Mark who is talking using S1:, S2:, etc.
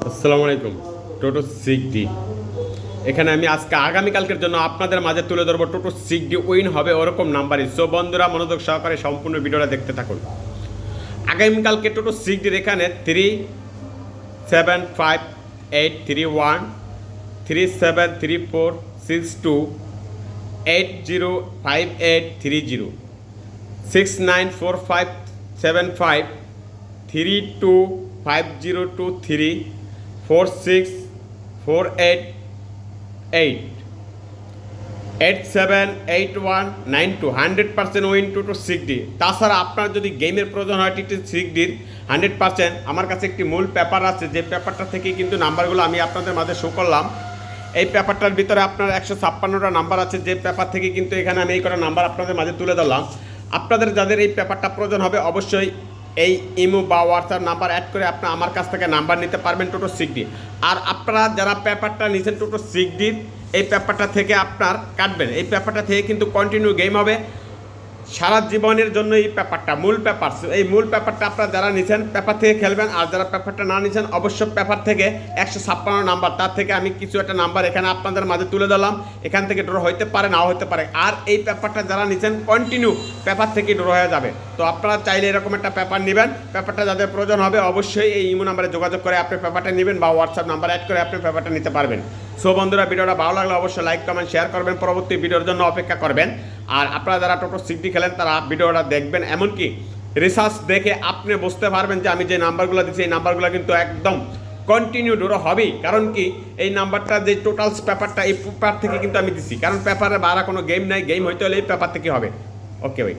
S1: আসসালামু আলাইকুম। টোটো সিক্সটি এখানে আমি আজকে আগামীকালকের জন্য আপনাদের মাঝে তুলে ধরবো টোটো সিক্সটি উইন হবে ওরকম নাম্বারই। সো বন্ধুরা মনোযোগ সহকারে সম্পূর্ণ ভিডিওটা দেখতে থাকুন। আগামীকালকে টোটো সিক্সটির এখানে 3758313462805830 694575325023 4648878192 100% উইন টু 6D। তাছাড়া আপনার যদি গেমের প্রয়োজন হয় টি 6Dর 100%, আমার কাছে একটি মূল পেপার আছে, যে পেপারটা থেকে কিন্তু নাম্বারগুলো আমি আপনাদের মাঝে শো করলাম। এই পেপারটার ভিতরে আপনার 156টা নাম্বার আছে, যে পেপার থেকে কিন্তু এখানে আমি এই কটা নাম্বার আপনাদের মাঝে তুলে ধরলাম। আপনাদের যাদের এই পেপারটা প্রয়োজন হবে অবশ্যই এই ইমো বা হোয়াটসঅ্যাপ নাম্বার অ্যাড করে আপনি আমার কাছ থেকে নাম্বার নিতে পারবেন টোটো 6D। আর আপনারা যারা পেপারটা নিয়েছেন টোটো 6Dর, এই পেপারটা থেকে আপনার কাটবেন। এই পেপারটা থেকে কিন্তু কন্টিনিউ গেম হবে সারা জীবনের জন্য। এই পেপারটা মূল পেপার, এই মূল পেপারটা আপনারা যারা নিছেন পেপার থেকে খেলবেন। আর যারা পেপারটা না নিছেন অবশ্যই পেপার থেকে 156 নাম্বার, তার থেকে আমি কিছু একটা নাম্বার এখানে আপনাদের মাঝে তুলে দিলাম। এখান থেকে ড্র হইতে পারে, নাও হতে পারে। আর এই পেপারটা যারা নিছেন কন্টিনিউ পেপার থেকে ড্র হয়ে যাবে। তো আপনারা চাইলে এরকম একটা পেপার নেবেন। পেপারটা যাদের প্রয়োজন হবে অবশ্যই এই ইমো নাম্বারে যোগাযোগ করে আপনি পেপারটা নেবেন, বা হোয়াটসঅ্যাপ নাম্বার অ্যাড করে আপনি পেপারটা নিতে পারবেন। সো বন্ধুরা, ভিডিওটা ভালো লাগলে অবশ্যই লাইক কমেন্ট শেয়ার করবেন, পরবর্তী ভিডিওর জন্য অপেক্ষা করবেন। আর আপনারা যারা টোটো 6D খেলেন তারা ভিডিওটা দেখবেন, এমনকি রিসার্চ দেখে আপনি বুঝতে পারবেন যে আমি যে নাম্বারগুলো দিচ্ছি এই নাম্বারগুলো কিন্তু একদম কন্টিনিউ ড্র হবেই। কারণ কি, এই নাম্বারটা যে টোটালস পেপারটা এই পেপার থেকে কিন্তু আমি দিচ্ছি, কারণ পেপারে বাড়া কোনো গেম নাই, গেম হইতে হলে এই পেপার থেকে হবে। ওকে ভাই।